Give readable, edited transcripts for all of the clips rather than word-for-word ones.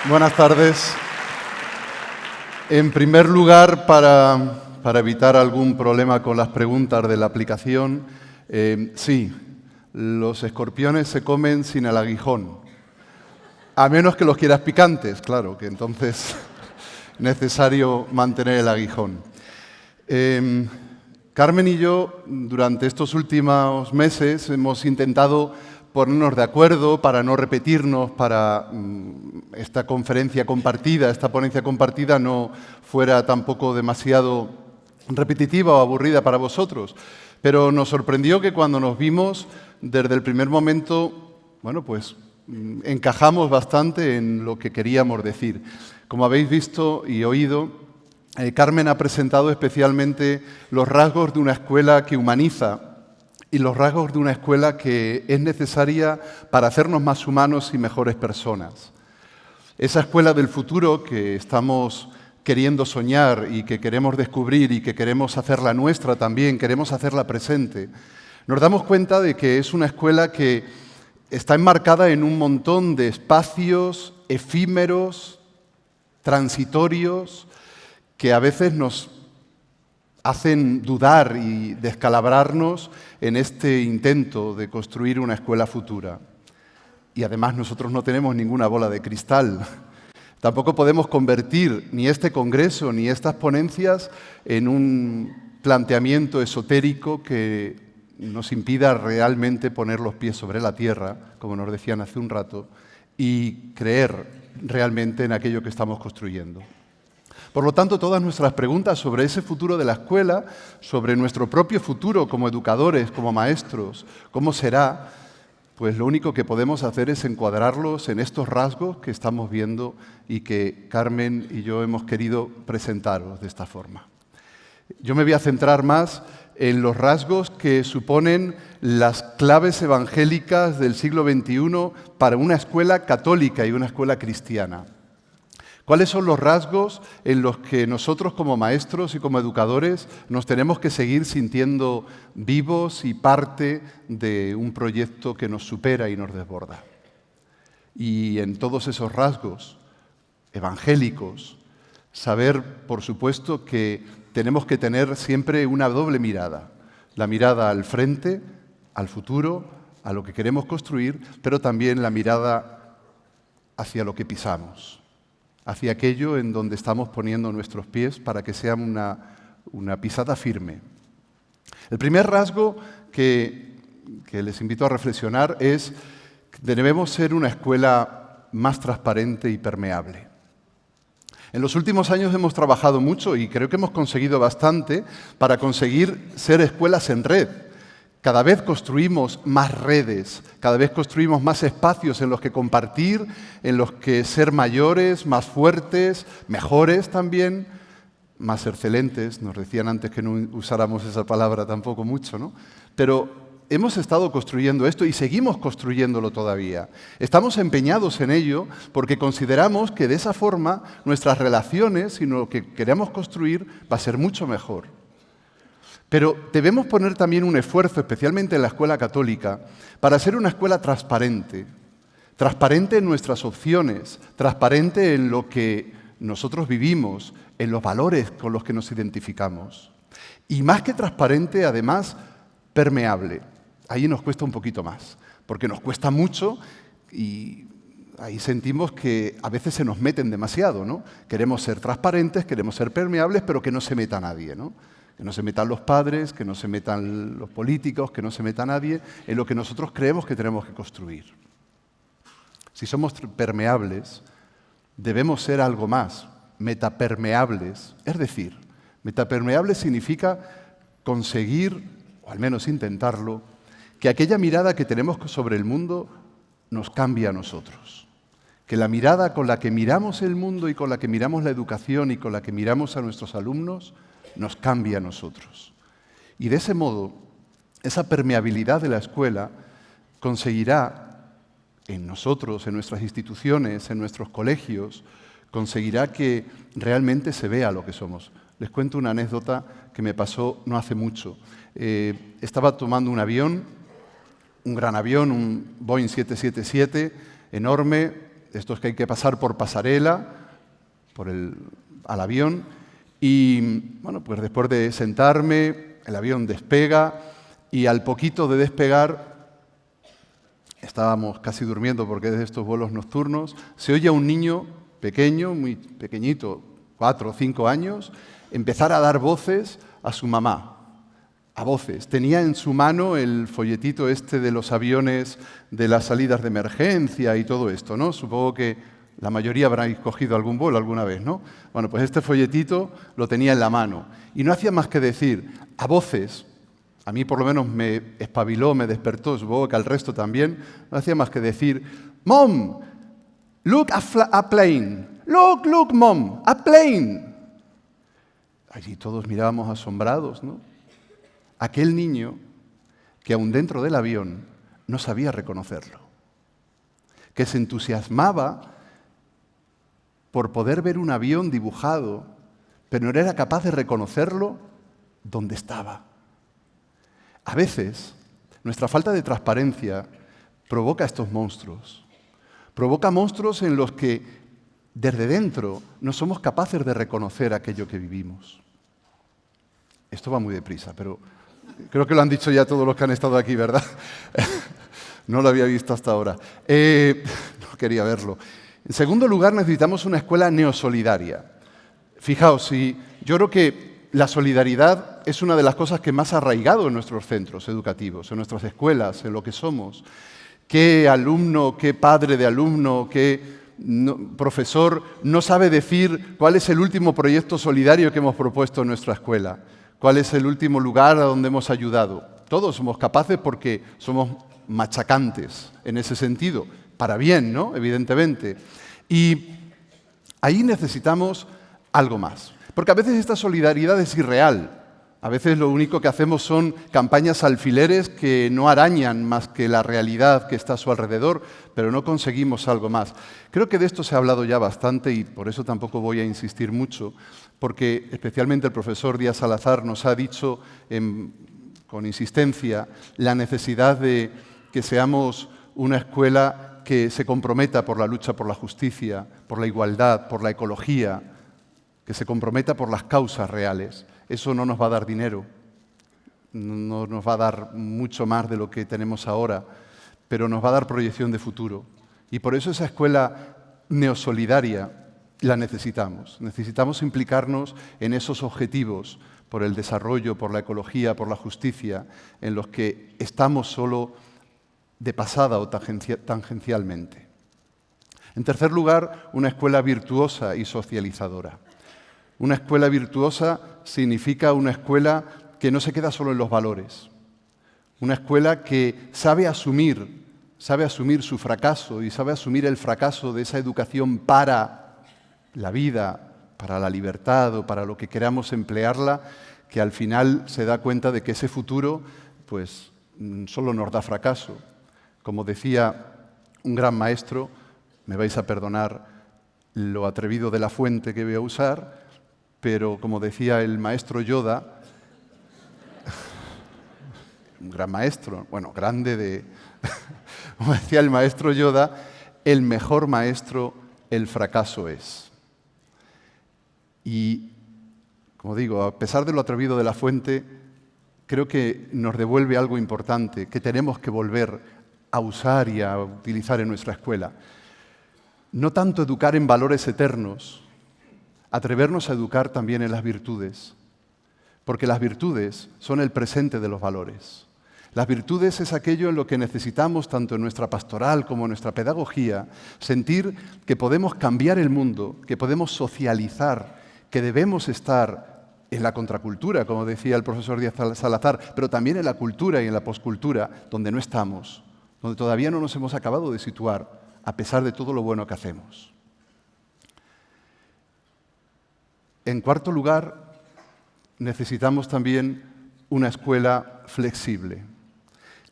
Buenas tardes. En primer lugar, para evitar algún problema con las preguntas de la aplicación, sí, los escorpiones se comen sin el aguijón. A menos que los quieras picantes, claro, que entonces es necesario mantener el aguijón. Carmen y yo, durante estos últimos meses, hemos intentado ponernos de acuerdo para no repetirnos, para esta conferencia compartida, esta ponencia compartida no fuera tampoco demasiado repetitiva o aburrida para vosotros. Pero nos sorprendió que cuando nos vimos, desde el primer momento, bueno, pues encajamos bastante en lo que queríamos decir. Como habéis visto y oído, Carmen ha presentado especialmente los rasgos de una escuela que humaniza y los rasgos de una escuela que es necesaria para hacernos más humanos y mejores personas. Esa escuela del futuro que estamos queriendo soñar y que queremos descubrir y que queremos hacerla nuestra también, queremos hacerla presente, nos damos cuenta de que es una escuela que está enmarcada en un montón de espacios efímeros, transitorios, que a veces nos hacen dudar y descalabrarnos en este intento de construir una escuela futura. Y además nosotros no tenemos ninguna bola de cristal. Tampoco podemos convertir ni este congreso ni estas ponencias en un planteamiento esotérico que nos impida realmente poner los pies sobre la tierra, como nos decían hace un rato, y creer realmente en aquello que estamos construyendo. Por lo tanto, todas nuestras preguntas sobre ese futuro de la escuela, sobre nuestro propio futuro como educadores, como maestros, cómo será, pues lo único que podemos hacer es encuadrarlos en estos rasgos que estamos viendo y que Carmen y yo hemos querido presentaros de esta forma. Yo me voy a centrar más en los rasgos que suponen las claves evangélicas del siglo XXI para una escuela católica y una escuela cristiana. ¿Cuáles son los rasgos en los que nosotros como maestros y como educadores nos tenemos que seguir sintiendo vivos y parte de un proyecto que nos supera y nos desborda? Y en todos esos rasgos evangélicos, saber, por supuesto, que tenemos que tener siempre una doble mirada. La mirada al frente, al futuro, a lo que queremos construir, pero también la mirada hacia lo que pisamos, hacia aquello en donde estamos poniendo nuestros pies para que sea una pisada firme. El primer rasgo que les invito a reflexionar es que debemos ser una escuela más transparente y permeable. En los últimos años hemos trabajado mucho y creo que hemos conseguido bastante para conseguir ser escuelas en red. Cada vez construimos más redes, cada vez construimos más espacios en los que compartir, en los que ser mayores, más fuertes, mejores también, más excelentes. Nos decían antes que no usáramos esa palabra tampoco mucho, ¿no? Pero hemos estado construyendo esto y seguimos construyéndolo todavía. Estamos empeñados en ello porque consideramos que de esa forma nuestras relaciones y lo que queremos construir va a ser mucho mejor. Pero debemos poner también un esfuerzo, especialmente en la escuela católica, para ser una escuela transparente. Transparente en nuestras opciones, transparente en lo que nosotros vivimos, en los valores con los que nos identificamos. Y más que transparente, además, permeable. Ahí nos cuesta un poquito más, porque nos cuesta mucho y ahí sentimos que a veces se nos meten demasiado, ¿no? Queremos ser transparentes, queremos ser permeables, pero que no se meta nadie, ¿no? Que no se metan los padres, que no se metan los políticos, que no se meta nadie en lo que nosotros creemos que tenemos que construir. Si somos permeables, debemos ser algo más, metapermeables. Es decir, metapermeables significa conseguir, o al menos intentarlo, que aquella mirada que tenemos sobre el mundo nos cambie a nosotros. Que la mirada con la que miramos el mundo y con la que miramos la educación y con la que miramos a nuestros alumnos nos cambia a nosotros. Y de ese modo, esa permeabilidad de la escuela conseguirá en nosotros, en nuestras instituciones, en nuestros colegios, conseguirá que realmente se vea lo que somos. Les cuento una anécdota que me pasó no hace mucho. Estaba tomando un avión, un gran avión, un Boeing 777, enorme, estos que hay que pasar por pasarela, al avión, y bueno, pues después de sentarme, el avión despega, y al poquito de despegar, estábamos casi durmiendo porque es de estos vuelos nocturnos, se oye a un niño pequeño, muy pequeñito, 4 o 5 años, empezar a dar voces a su mamá. A voces. Tenía en su mano el folletito este de los aviones, de las salidas de emergencia y todo esto, ¿no? Supongo que la mayoría habráis cogido algún vuelo alguna vez, ¿no? Bueno, pues este folletito lo tenía en la mano y no hacía más que decir, a voces, a mí por lo menos me espabiló, me despertó, supongo que al resto también, no hacía más que decir, Mom, look a plane, look, Mom, a plane. Allí todos mirábamos asombrados, ¿no? Aquel niño que aún dentro del avión no sabía reconocerlo, que se entusiasmaba por poder ver un avión dibujado, pero no era capaz de reconocerlo donde estaba. A veces, nuestra falta de transparencia provoca estos monstruos. Provoca monstruos en los que, desde dentro, no somos capaces de reconocer aquello que vivimos. Esto va muy deprisa, pero creo que lo han dicho ya todos los que han estado aquí, ¿verdad? No lo había visto hasta ahora. No quería verlo. En segundo lugar, necesitamos una escuela neosolidaria. Fijaos, yo creo que la solidaridad es una de las cosas que más ha arraigado en nuestros centros educativos, en nuestras escuelas, en lo que somos. ¿Qué alumno, qué padre de alumno, qué profesor no sabe decir cuál es el último proyecto solidario que hemos propuesto en nuestra escuela? ¿Cuál es el último lugar a donde hemos ayudado? Todos somos capaces porque somos machacantes en ese sentido, para bien, ¿no? Evidentemente. Y ahí necesitamos algo más. Porque a veces esta solidaridad es irreal. A veces lo único que hacemos son campañas alfileres que no arañan más que la realidad que está a su alrededor, pero no conseguimos algo más. Creo que de esto se ha hablado ya bastante y por eso tampoco voy a insistir mucho, porque especialmente el profesor Díaz Salazar nos ha dicho con insistencia la necesidad de que seamos una escuela que se comprometa por la lucha por la justicia, por la igualdad, por la ecología, que se comprometa por las causas reales. Eso no nos va a dar dinero, no nos va a dar mucho más de lo que tenemos ahora, pero nos va a dar proyección de futuro. Y por eso esa escuela neosolidaria la necesitamos. Necesitamos implicarnos en esos objetivos por el desarrollo, por la ecología, por la justicia, en los que estamos solo de pasada o tangencialmente. En tercer lugar, una escuela virtuosa y socializadora. Una escuela virtuosa significa una escuela que no se queda solo en los valores. Una escuela que sabe asumir su fracaso y sabe asumir el fracaso de esa educación para la vida, para la libertad o para lo que queramos emplearla, que al final se da cuenta de que ese futuro pues, solo nos da fracaso. Como decía un gran maestro, me vais a perdonar lo atrevido de la fuente que voy a usar, pero como decía el maestro Yoda, un gran maestro, bueno, grande de... Como decía el maestro Yoda, el mejor maestro el fracaso es. Y, como digo, a pesar de lo atrevido de la fuente, creo que nos devuelve algo importante, que tenemos que volver a usar y a utilizar en nuestra escuela. No tanto educar en valores eternos, atrevernos a educar también en las virtudes, porque las virtudes son el presente de los valores. Las virtudes es aquello en lo que necesitamos, tanto en nuestra pastoral como en nuestra pedagogía, sentir que podemos cambiar el mundo, que podemos socializar, que debemos estar en la contracultura, como decía el profesor Díaz Salazar, pero también en la cultura y en la poscultura, donde no estamos, donde todavía no nos hemos acabado de situar, a pesar de todo lo bueno que hacemos. En cuarto lugar, necesitamos también una escuela flexible.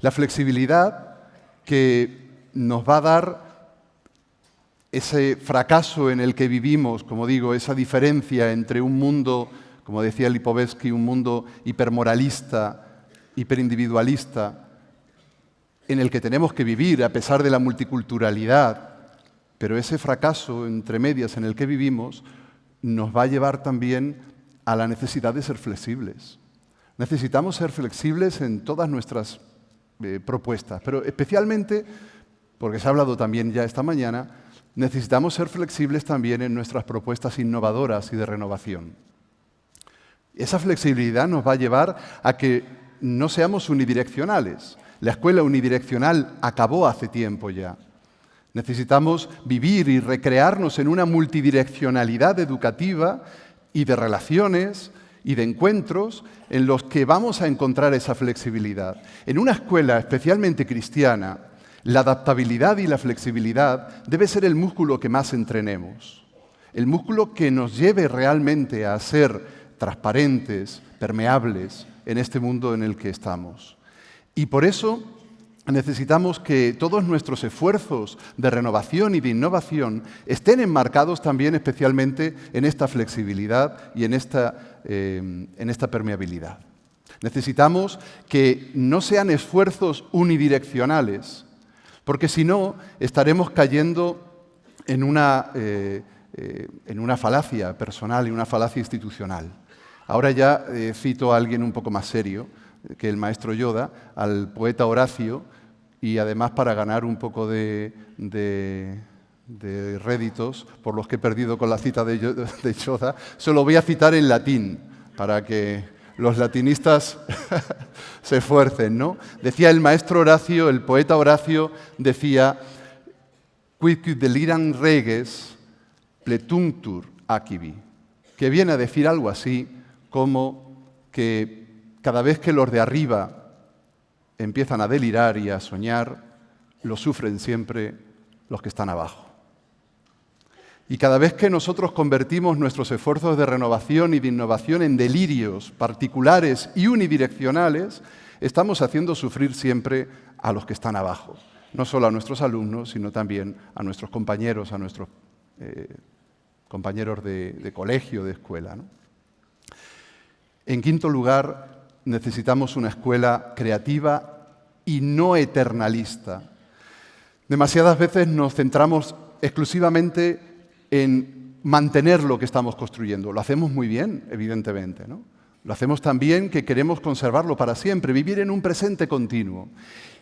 La flexibilidad que nos va a dar ese fracaso en el que vivimos, como digo, esa diferencia entre un mundo, como decía Lipovetsky, un mundo hipermoralista, hiperindividualista, en el que tenemos que vivir a pesar de la multiculturalidad, Pero ese fracaso entre medias en el que vivimos nos va a llevar también a la necesidad de ser flexibles. Necesitamos ser flexibles en todas nuestras propuestas, pero especialmente, porque se ha hablado también ya esta mañana, necesitamos ser flexibles también en nuestras propuestas innovadoras y de renovación. Esa flexibilidad nos va a llevar a que no seamos unidireccionales. La escuela unidireccional acabó hace tiempo ya. Necesitamos vivir y recrearnos en una multidireccionalidad educativa y de relaciones y de encuentros en los que vamos a encontrar esa flexibilidad. En una escuela especialmente cristiana, la adaptabilidad y la flexibilidad debe ser el músculo que más entrenemos. El músculo que nos lleve realmente a ser transparentes, permeables en este mundo en el que estamos. Y por eso necesitamos que todos nuestros esfuerzos de renovación y de innovación estén enmarcados también especialmente en esta flexibilidad y en esta permeabilidad. Necesitamos que no sean esfuerzos unidireccionales, porque si no estaremos cayendo en una falacia personal y una falacia institucional. Ahora ya cito a alguien un poco más serio que el maestro Yoda, al poeta Horacio, y además para ganar un poco de réditos por los que he perdido con la cita de Yoda, se lo voy a citar en latín para que los latinistas se esfuercen, ¿no? Decía el maestro Horacio, el poeta Horacio, decía «Quidquid deliram reges pletunctur acibi», que viene a decir algo así como que cada vez que los de arriba empiezan a delirar y a soñar, lo sufren siempre los que están abajo. Y cada vez que nosotros convertimos nuestros esfuerzos de renovación y de innovación en delirios particulares y unidireccionales, estamos haciendo sufrir siempre a los que están abajo. No solo a nuestros alumnos, sino también a nuestros compañeros, a nuestros compañeros de colegio, de escuela, ¿no? En quinto lugar, necesitamos una escuela creativa y no eternalista. Demasiadas veces nos centramos exclusivamente en mantener lo que estamos construyendo. Lo hacemos muy bien, evidentemente, ¿no? Lo hacemos tan bien que queremos conservarlo para siempre, vivir en un presente continuo.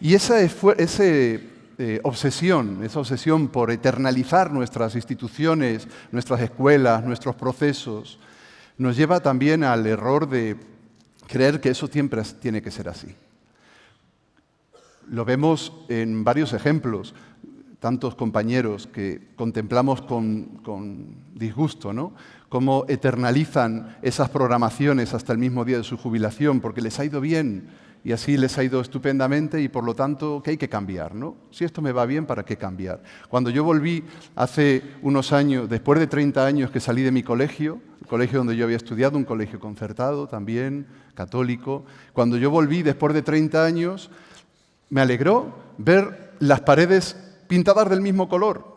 Y esa obsesión por eternalizar nuestras instituciones, nuestras escuelas, nuestros procesos, nos lleva también al error de creer que eso siempre tiene que ser así. Lo vemos en varios ejemplos, tantos compañeros que contemplamos con disgusto, ¿no? Cómo eternalizan esas programaciones hasta el mismo día de su jubilación porque les ha ido bien y así les ha ido estupendamente y por lo tanto, ¿qué hay que cambiar, ¿no? Si esto me va bien, ¿para qué cambiar? Cuando yo volví hace unos años, después de 30 años que salí de mi colegio, el colegio donde yo había estudiado, un colegio concertado también, católico, cuando yo volví después de 30 años, me alegró ver las paredes pintadas del mismo color.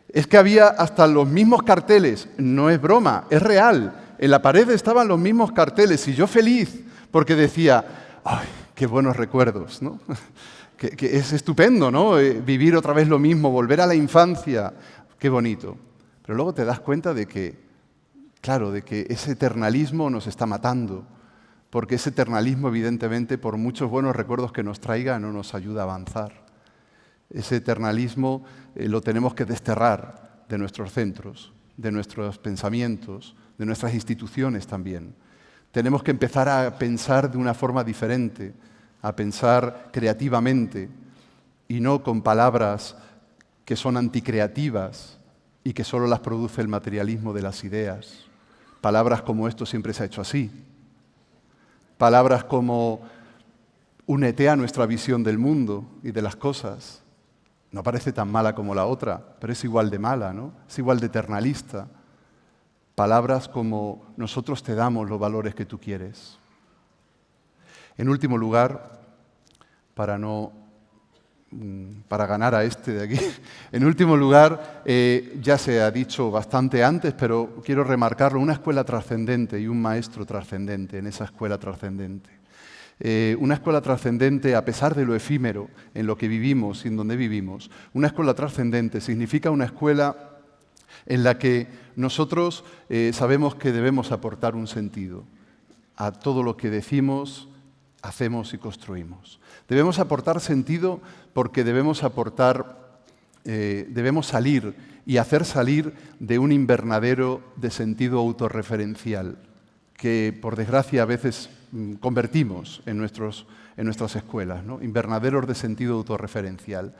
Es que había hasta los mismos carteles, no es broma, es real. En la pared estaban los mismos carteles y yo feliz porque decía, ¡ay, qué buenos recuerdos!, ¿no? que es estupendo, ¿no? Vivir otra vez lo mismo, volver a la infancia, qué bonito. Pero luego te das cuenta de que, claro, de que ese eternalismo nos está matando, porque ese eternalismo, evidentemente, por muchos buenos recuerdos que nos traiga, no nos ayuda a avanzar. Ese eternalismo lo tenemos que desterrar de nuestros centros, de nuestros pensamientos, de nuestras instituciones también. Tenemos que empezar a pensar de una forma diferente, a pensar creativamente y no con palabras que son anticreativas y que solo las produce el materialismo de las ideas. Palabras como esto siempre se ha hecho así. Palabras como únete a nuestra visión del mundo y de las cosas. No parece tan mala como la otra, pero es igual de mala, ¿no? Es igual de eternalista. Palabras como nosotros te damos los valores que tú quieres. En último lugar, para ganar a este de aquí, en último lugar, ya se ha dicho bastante antes, pero quiero remarcarlo, una escuela trascendente y un maestro trascendente en esa escuela trascendente. Una escuela trascendente, a pesar de lo efímero en lo que vivimos y en donde vivimos, una escuela trascendente significa una escuela en la que nosotros sabemos que debemos aportar un sentido a todo lo que decimos, hacemos y construimos. Debemos aportar sentido porque debemos salir y hacer salir de un invernadero de sentido autorreferencial que, por desgracia, a veces convertimos en nuestras escuelas, ¿no? Invernaderos de sentido autorreferencial.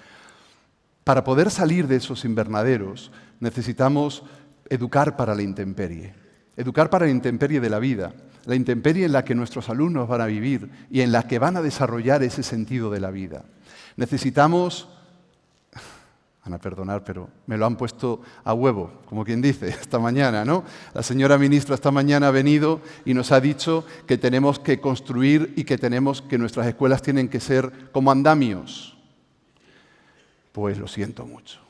Para poder salir de esos invernaderos necesitamos educar para la intemperie de la vida, la intemperie en la que nuestros alumnos van a vivir y en la que van a desarrollar ese sentido de la vida. Necesitamos, van a perdonar, pero me lo han puesto a huevo, como quien dice, esta mañana, ¿no? La señora ministra esta mañana ha venido y nos ha dicho que tenemos que construir y que nuestras escuelas tienen que ser como andamios. Pues lo siento mucho,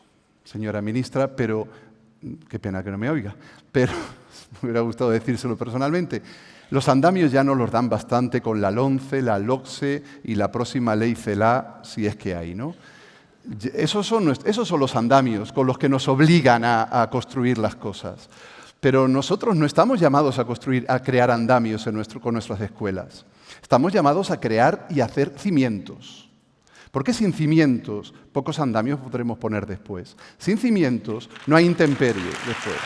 señora ministra, pero qué pena que no me oiga, pero me hubiera gustado decírselo personalmente. Los andamios ya nos los dan bastante con la LONCE, la LOCSE y la próxima ley CELA, si es que hay, ¿no? Esos son los andamios con los que nos obligan a construir las cosas. Pero nosotros no estamos llamados a crear andamios con nuestras escuelas. Estamos llamados a crear y hacer cimientos. Porque sin cimientos, pocos andamios podremos poner después. Sin cimientos, no hay intemperie después.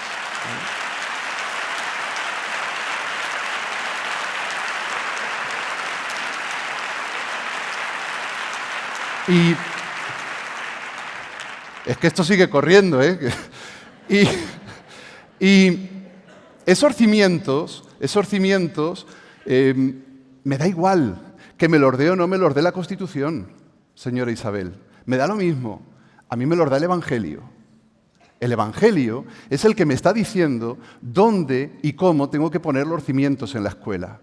Y es que esto sigue corriendo, ¿eh? Y esos cimientos, me da igual que me los dé o no me los dé la Constitución, señora Isabel. Me da lo mismo. A mí me los da el Evangelio. El Evangelio es el que me está diciendo dónde y cómo tengo que poner los cimientos en la escuela.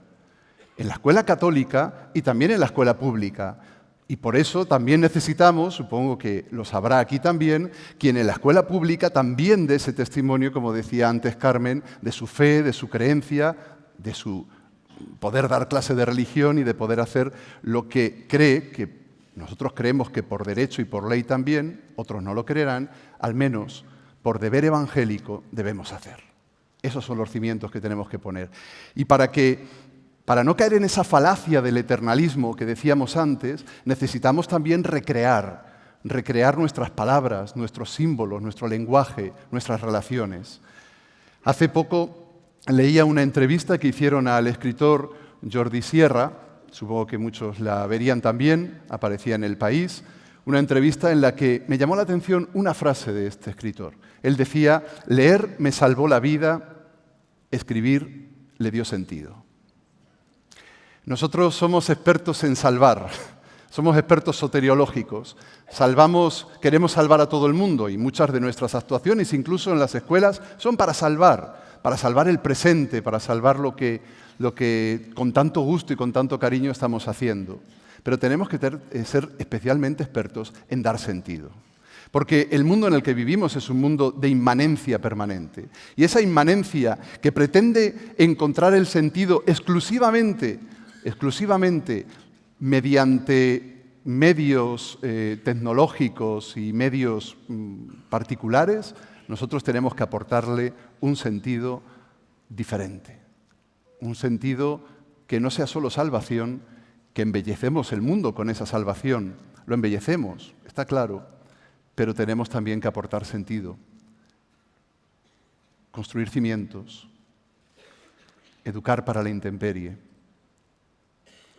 En la escuela católica y también en la escuela pública. Y por eso también necesitamos, supongo que lo sabrá aquí también, quien en la escuela pública también dé ese testimonio, como decía antes Carmen, de su fe, de su creencia, de su poder dar clase de religión y de poder hacer lo que cree, que nosotros creemos que por derecho y por ley también, otros no lo creerán, al menos por deber evangélico debemos hacer. Esos son los cimientos que tenemos que poner. Y para no caer en esa falacia del eternalismo que decíamos antes, necesitamos también recrear nuestras palabras, nuestros símbolos, nuestro lenguaje, nuestras relaciones. Hace poco leía una entrevista que hicieron al escritor Jordi Sierra, supongo que muchos la verían también, aparecía en El País, una entrevista en la que me llamó la atención una frase de este escritor. Él decía: leer me salvó la vida, escribir le dio sentido. Nosotros somos expertos en salvar, somos expertos soteriológicos. Queremos salvar a todo el mundo y muchas de nuestras actuaciones, incluso en las escuelas, son para salvar el presente, para salvar lo que con tanto gusto y con tanto cariño estamos haciendo. Pero tenemos que ser especialmente expertos en dar sentido. Porque el mundo en el que vivimos es un mundo de inmanencia permanente. Y esa inmanencia que pretende encontrar el sentido exclusivamente mediante medios tecnológicos y medios particulares, nosotros tenemos que aportarle un sentido diferente. Un sentido que no sea solo salvación, que embellecemos el mundo con esa salvación. Lo embellecemos, está claro, pero tenemos también que aportar sentido. Construir cimientos, educar para la intemperie,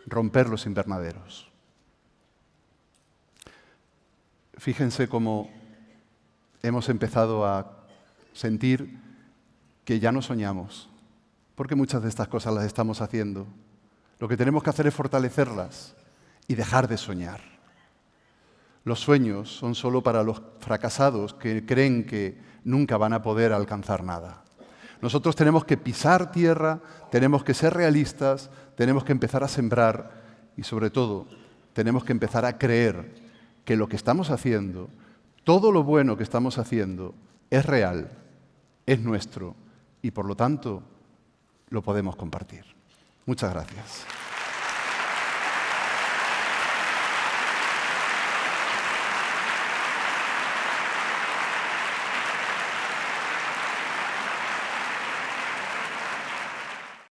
romper los invernaderos. Fíjense cómo hemos empezado a sentir que ya no soñamos, porque muchas de estas cosas las estamos haciendo. Lo que tenemos que hacer es fortalecerlas y dejar de soñar. Los sueños son solo para los fracasados que creen que nunca van a poder alcanzar nada. Nosotros tenemos que pisar tierra, tenemos que ser realistas, tenemos que empezar a sembrar y, sobre todo, tenemos que empezar a creer que lo que estamos haciendo, todo lo bueno que estamos haciendo, es real, es nuestro y, por lo tanto, lo podemos compartir. Muchas gracias.